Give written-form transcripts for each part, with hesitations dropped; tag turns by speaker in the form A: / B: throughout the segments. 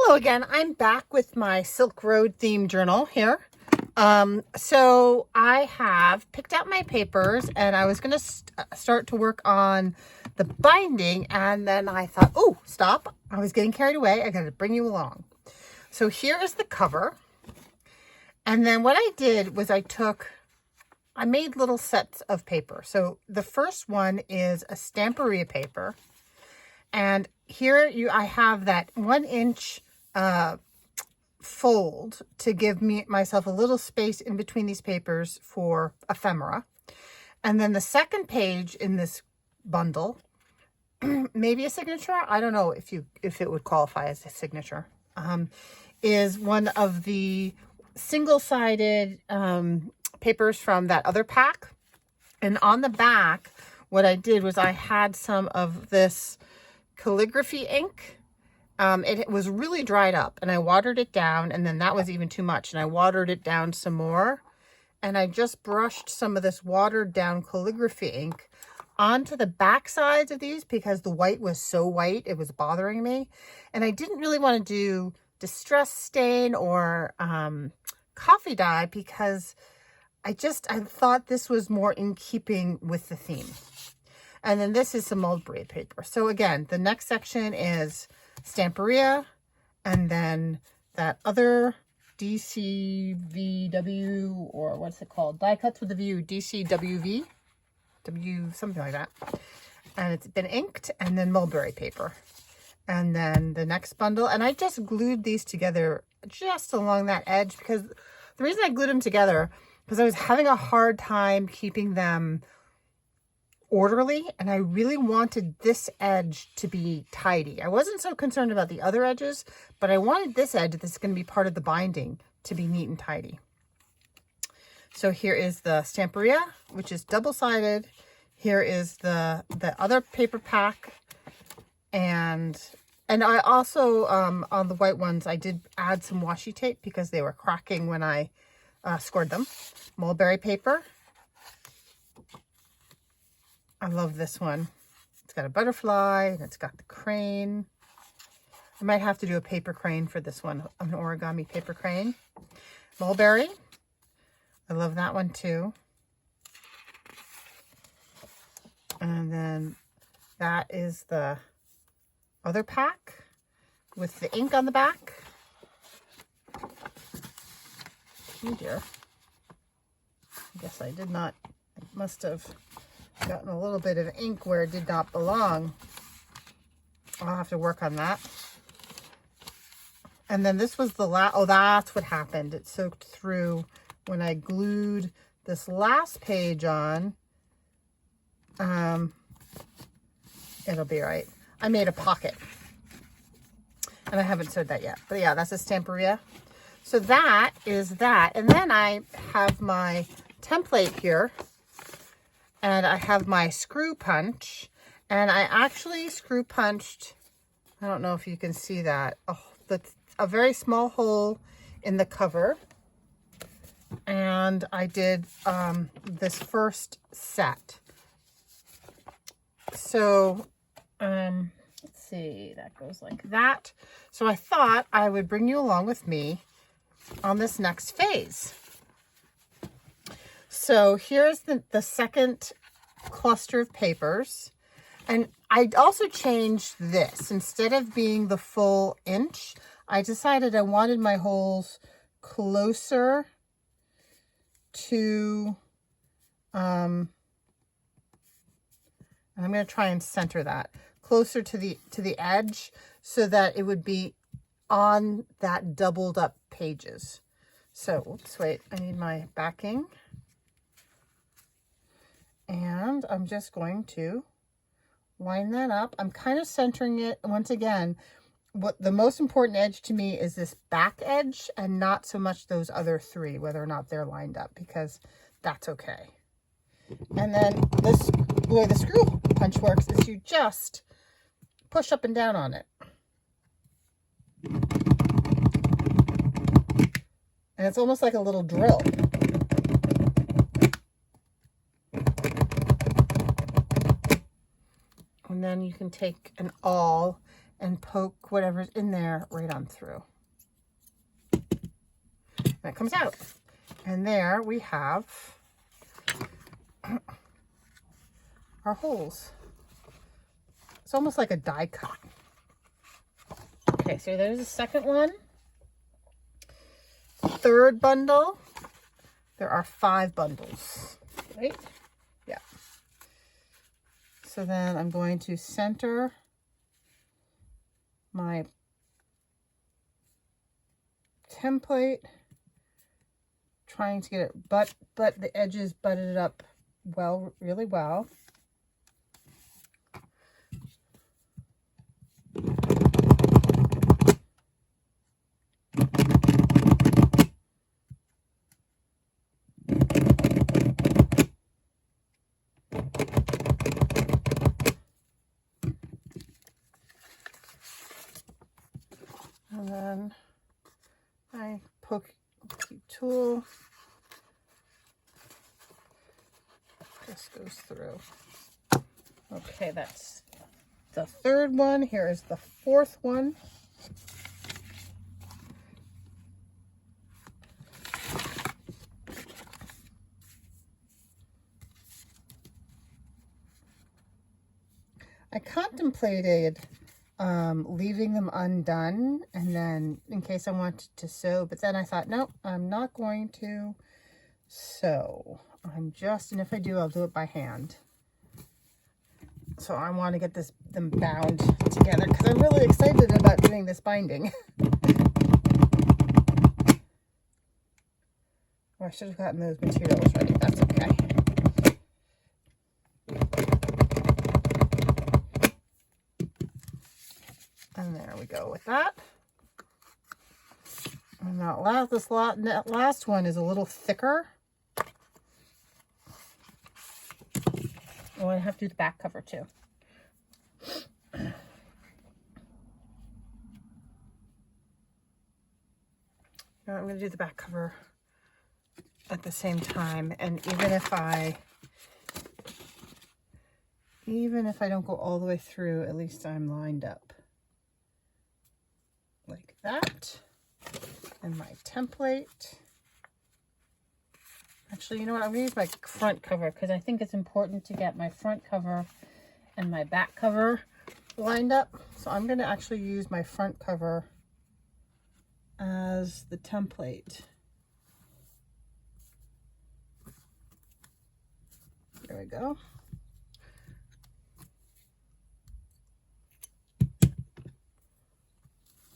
A: Hello again. I'm back with my Silk Road theme journal here. So I have picked out my papers and I was going to start to work on the binding, and then I thought, oh, stop. I was getting carried away. I got to bring you along. So here is the cover. And then what I did was I made little sets of paper. So the first one is a Stamperia paper. And here I have that 1 inch fold to give myself a little space in between these papers for ephemera. And then the second page in this bundle, maybe a signature, I don't know if it would qualify as a signature, is one of the single-sided papers from that other pack. And on the back, what I did was I had some of this calligraphy ink. It was really dried up and I watered it down, and then that was even too much, and I watered it down some more, and I just brushed some of this watered down calligraphy ink onto the back sides of these because the white was so white it was bothering me, and I didn't really want to do distress stain or coffee dye because I thought this was more in keeping with the theme. And then this is some mulberry paper. So again, the next section is Stamperia, and then that other DCVW, or what's it called? Die Cuts with a View, DCWV, something like that. And it's been inked, and then mulberry paper. And then the next bundle, and I just glued these together just along that edge, because the reason I glued them together, because I was having a hard time keeping them orderly, and I really wanted this edge to be tidy. I wasn't so concerned about the other edges, but I wanted this edge that's going to be part of the binding to be neat and tidy. So here is the Stamperia, which is double-sided. Here is the other paper pack, and I also on the white ones I did add some washi tape because they were cracking when I scored them. Mulberry paper. I love this one. It's got a butterfly and it's got the crane. I might have to do a paper crane for this one, an origami paper crane. Mulberry. I love that one too. And then that is the other pack with the ink on the back. Oh dear. I guess I did not, I must have gotten a little bit of ink where it did not belong. I'll have to work on that. And then this was the last, oh, that's what happened. It soaked through when I glued this last page on. It'll be right. I made a pocket. And I haven't sewed that yet. But yeah, that's a Stamperia. So that is that. And then I have my template here. And I have my screw punch, and I actually screw punched, I don't know if you can see that, that's a very small hole in the cover. And I did this first set. So, let's see, that goes like that. So I thought I would bring you along with me on this next phase. So here's the second cluster of papers. And I also changed this. Instead of being the full inch, I decided I wanted my holes closer to, and I'm going to try and center that, closer to the edge so that it would be on that doubled up pages. So, oops, wait, I need my backing. And I'm just going to line that up. I'm kind of centering it. Once again, what the most important edge to me is this back edge and not so much those other three, whether or not they're lined up, because that's okay. And then the way the screw punch works is you just push up and down on it. And it's almost like a little drill. And then you can take an awl and poke whatever's in there right on through. And it comes out. And there we have our holes. It's almost like a die cut. Okay, so there's the second one. Third bundle. There are 5 bundles, right? Yeah. So then I'm going to center my template, trying to get it but the edges butted up well, really well. And then I poke tool, just goes through. Okay, that's the third one. Here is the fourth one. I contemplated leaving them undone and then in case I wanted to sew, but then I thought, no, I'm not going to sew. And if I do, I'll do it by hand. So I want to get them bound together because I'm really excited about doing this binding. Oh, I should have gotten those materials ready. That's okay. And there we go with that. And that this last one is a little thicker. Oh, I have to do the back cover too. I'm going to do the back cover at the same time, and even if I don't go all the way through, at least I'm lined up like that. And my template. Actually, you know what? I'm going to use my front cover because I think it's important to get my front cover and my back cover lined up. So I'm going to actually use my front cover as the template. There we go.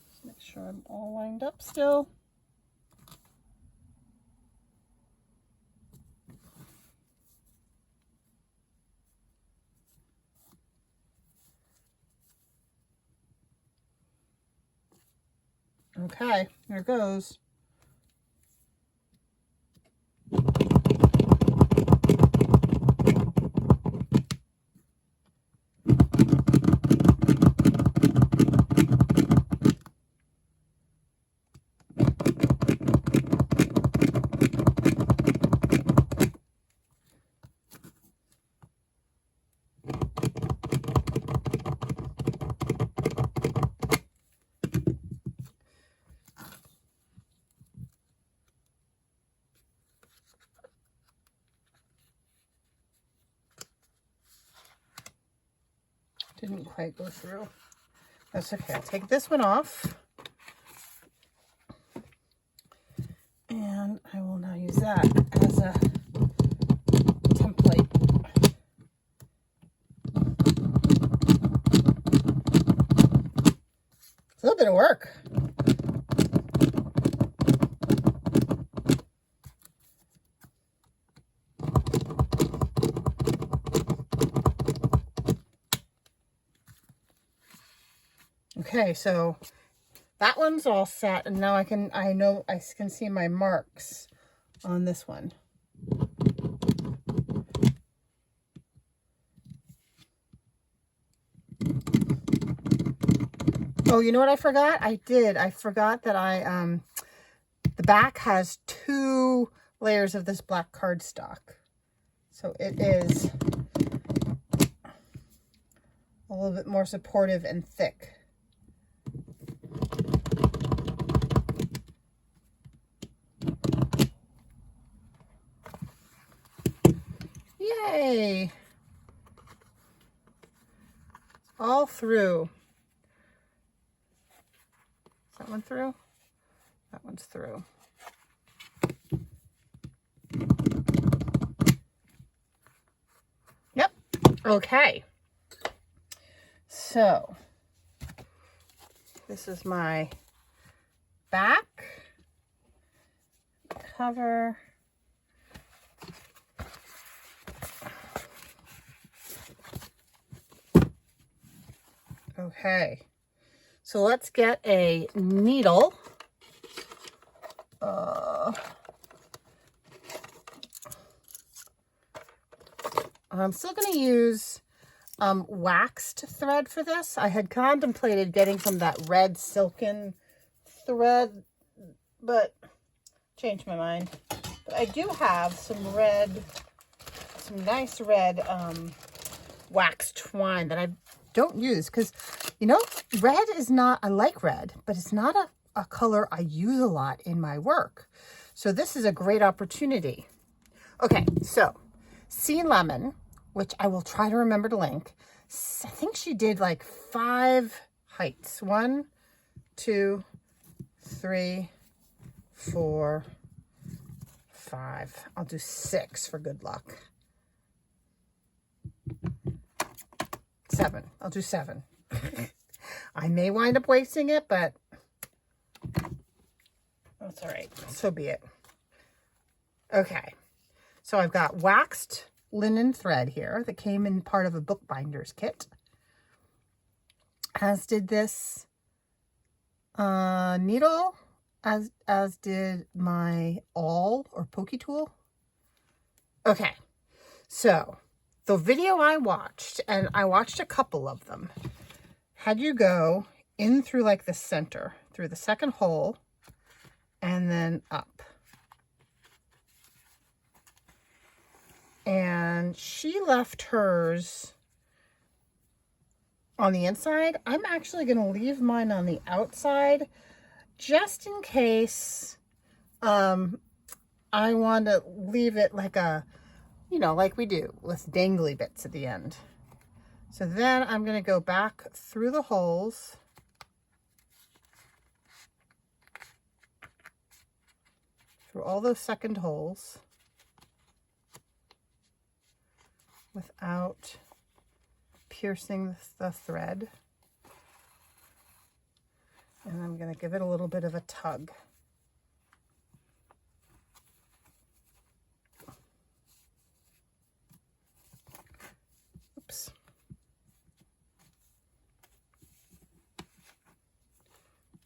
A: Just make sure I'm all lined up still. Okay, there it goes. Didn't quite go through. That's okay. I'll take this one off. And I will now use that as a template. It's a little bit of work. Okay, so that one's all set, and now I can see my marks on this one. Oh, you know what I forgot? I forgot that the back has 2 layers of this black cardstock. So it is a little bit more supportive and thick. Yay! All through. Is that one through? That one's through. Yep. Okay. So, this is my back cover. Okay, so let's get a needle. I'm still going to use waxed thread for this. I had contemplated getting some of that red silken thread, but changed my mind. But I do have some nice red wax twine that I don't use because, you know, red is not, I like red, but it's not a color I use a lot in my work. So this is a great opportunity. Okay, so Sea Lemon, which I will try to remember to link. I think she did like 5 heights. 1, 2, 3, 4, 5. I'll do 6 for good luck. 7. I'll do 7. I may wind up wasting it, but that's all right. So be it. Okay. So I've got waxed linen thread here that came in part of a bookbinder's kit. As did this needle, as did my awl or pokey tool. Okay. So the video I watched, and I watched a couple of them, had you go in through like the center, through the second hole, and then up. And she left hers on the inside. I'm actually going to leave mine on the outside just in case I want to leave it like a, you know, like we do with dangly bits at the end. So then I'm going to go back through the holes. Through all those second holes without piercing the thread. And I'm going to give it a little bit of a tug. Oops.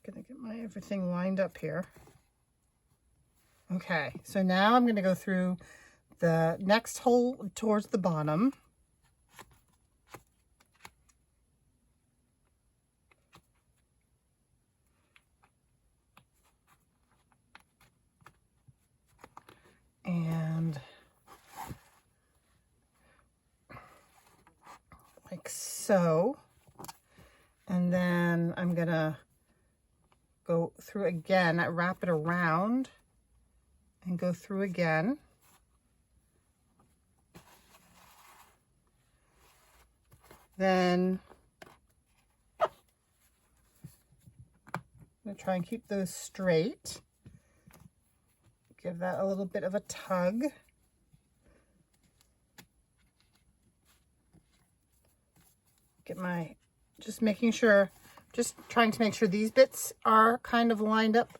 A: Gonna get my everything lined up here. Okay, so now I'm going to go through the next hole towards the bottom. And like so. And then I'm going to go through again, wrap it around and go through again. Then I'm going to try and keep those straight. Give that a little bit of a tug. Get my, just making sure, just trying to make sure these bits are kind of lined up,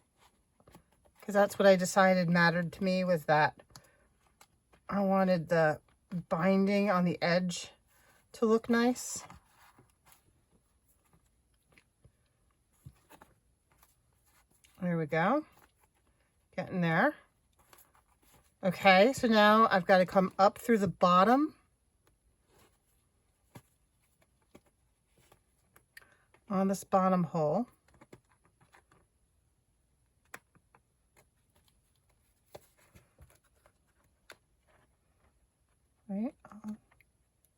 A: because that's what I decided mattered to me, was that I wanted the binding on the edge to look nice. There we go. Getting there. Okay, so now I've got to come up through the bottom on this bottom hole. Right,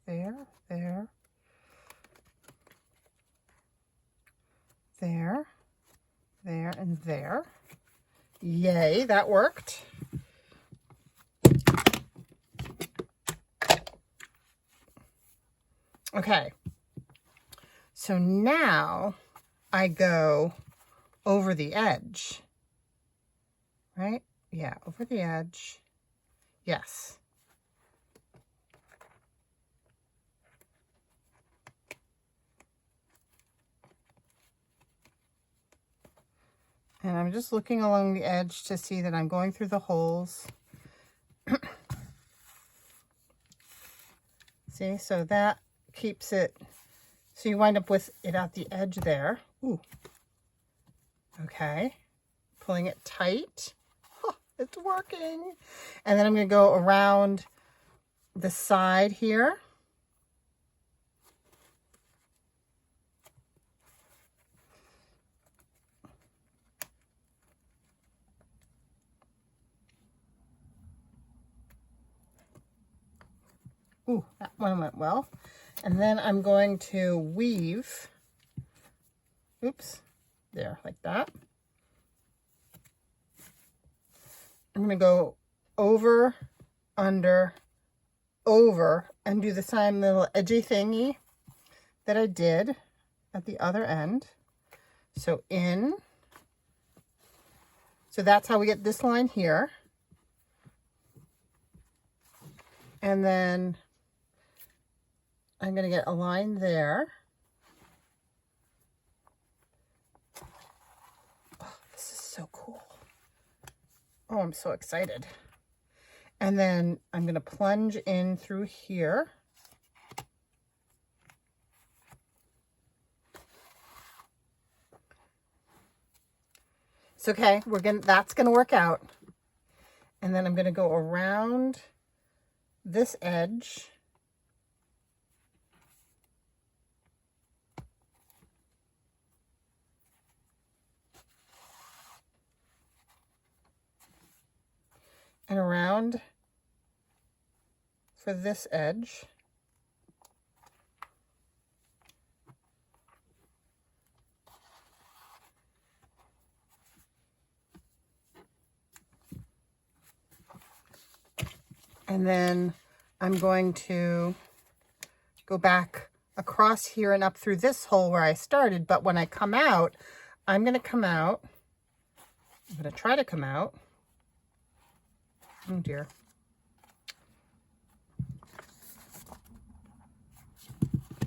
A: there, there, there, there, and there. Yay, that worked. Okay, so now I go over the edge, right? Yeah, over the edge. Yes. And I'm just looking along the edge to see that I'm going through the holes. See, so that keeps it, so you wind up with it at the edge there. Ooh. Okay. Pulling it tight. Oh, it's working. And then I'm going to go around the side here. Ooh, that one went well. And then I'm going to weave, oops, there, like that. I'm going to go over, under, over, and do the same little edgy thingy that I did at the other end. So in, so that's how we get this line here. And then I'm going to get a line there. Oh, this is so cool. Oh, I'm so excited. And then I'm going to plunge in through here. It's okay. That's going to work out. And then I'm going to go around this edge. And around for this edge. And then I'm going to go back across here and up through this hole where I started. But when I come out, I'm going to come out. I'm going to try to come out. Oh dear.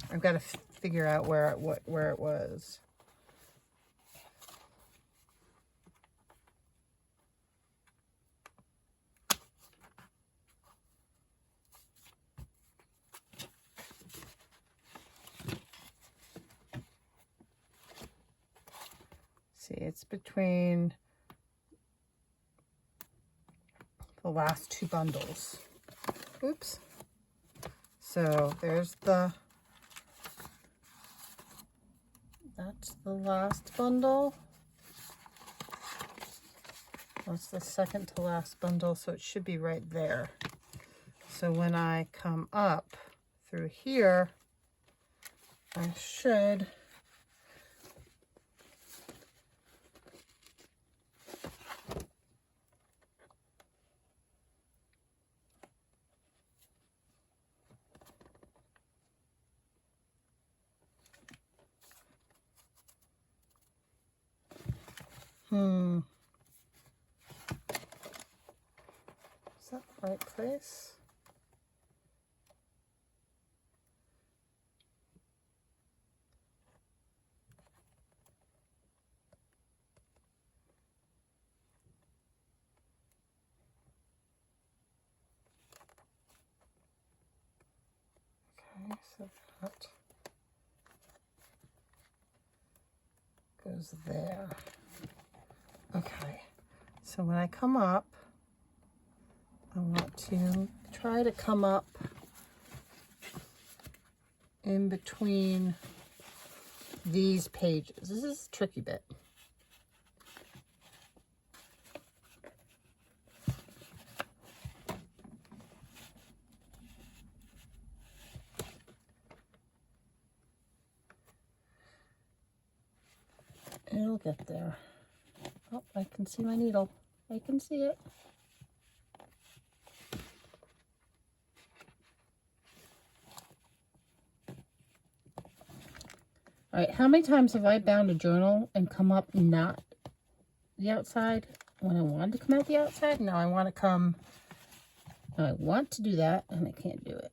A: I've got to figure out where it was. See, it's between the last two bundles. Oops. So there's that's the last bundle. That's the second to last bundle, so it should be right there. So when I come up through here, I should Is that the right place? Okay, so that goes there. Okay, so when I come up, I want to try to come up in between these pages. This is a tricky bit. It'll get there. Oh, I can see my needle. I can see it. All right, how many times have I bound a journal and come up not the outside when I wanted to come out the outside? Now I want to come, I want to do that and I can't do it.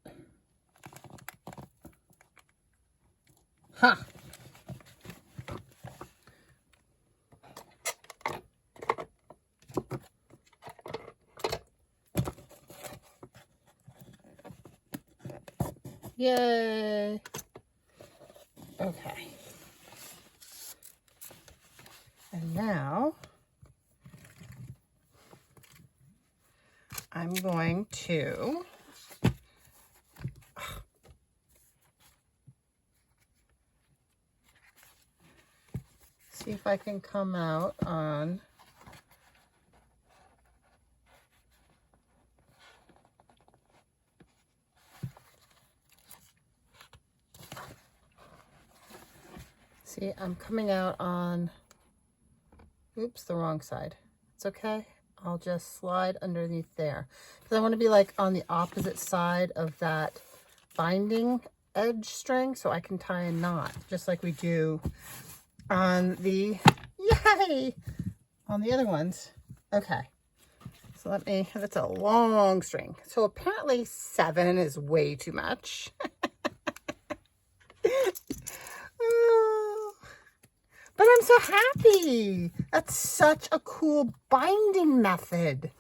A: Ha! Yay! Okay. And now I'm going to see if I can come out on see, I'm coming out on, oops, the wrong side. It's okay. I'll just slide underneath there because I want to be like on the opposite side of that binding edge string so I can tie a knot just like we do on the, yay, on the other ones. Okay. So let me, that's a long string. So apparently 7 is way too much. But I'm so happy. That's such a cool binding method.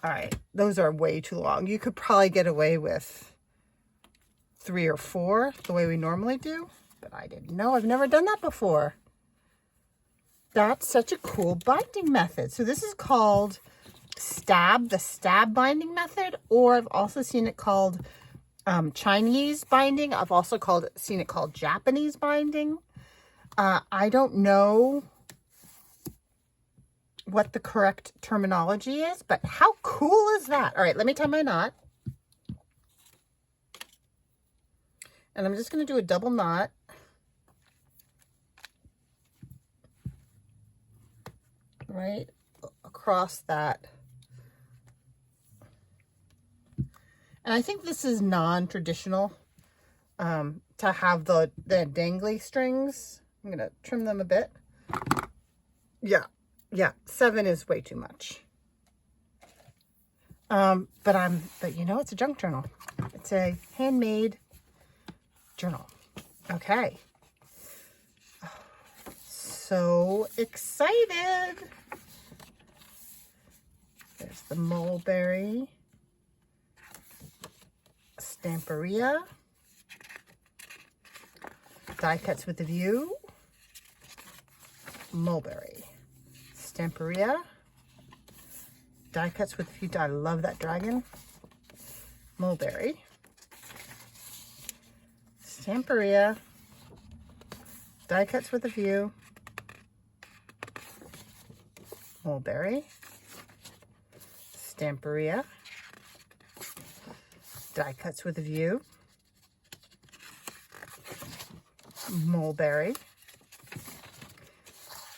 A: All right, those are way too long. You could probably get away with 3 or 4 the way we normally do, but I didn't know. I've never done that before. That's such a cool binding method. So this is called the stab binding method, or I've also seen it called Chinese binding. I've also seen it called Japanese binding. I don't know what the correct terminology is, but how cool is that? All right, let me tie my knot. And I'm just going to do a double knot. Right across that. And I think this is non-traditional to have the dangly strings. I'm going to trim them a bit. Yeah, 7 is way too much. But you know, it's a junk journal. It's a handmade journal. Okay. So excited. There's the mulberry. Stamperia. Die cuts with a view. Mulberry. Stamperia. Die cuts with a view. I love that dragon. Mulberry. Stamperia. Die cuts with a view. Mulberry. Stamperia. Die cuts with a view. Mulberry.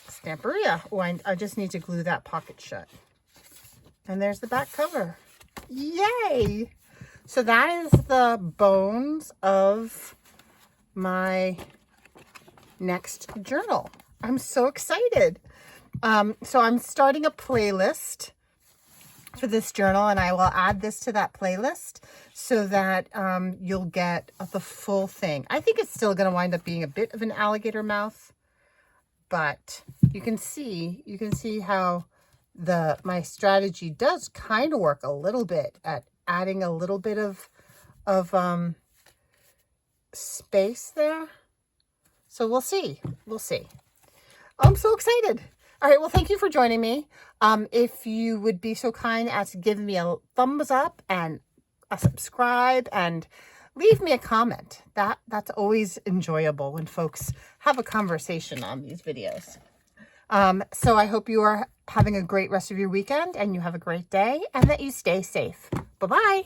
A: Stamperia. Oh, I just need to glue that pocket shut. And there's the back cover. Yay! So that is the bones of my next journal. I'm so excited. So I'm starting a playlist for this journal, and I will add this to that playlist so that you'll get the full thing. I think it's still going to wind up being a bit of an alligator mouth, but you can see how my strategy does kind of work a little bit at adding a little bit of space there. So we'll see. I'm so excited. All right, well, thank you for joining me. If you would be so kind as to give me a thumbs up and a subscribe and leave me a comment. That's always enjoyable when folks have a conversation on these videos. So I hope you are having a great rest of your weekend and you have a great day and that you stay safe. Bye-bye.